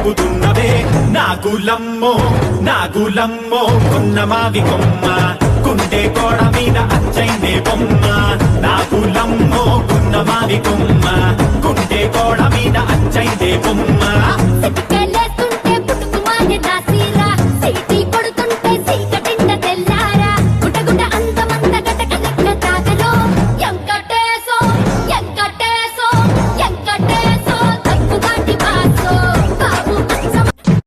చెబుతున్నవే నాగులమ్మో కొన్న మావి కొమ్మ గుండె గోడ మీద అచ్చైందే బొమ్మ నాగులమ్మో కొన్న మావి కొమ్మ గుండె గోడ మీద అచ్చైందే బొమ్మ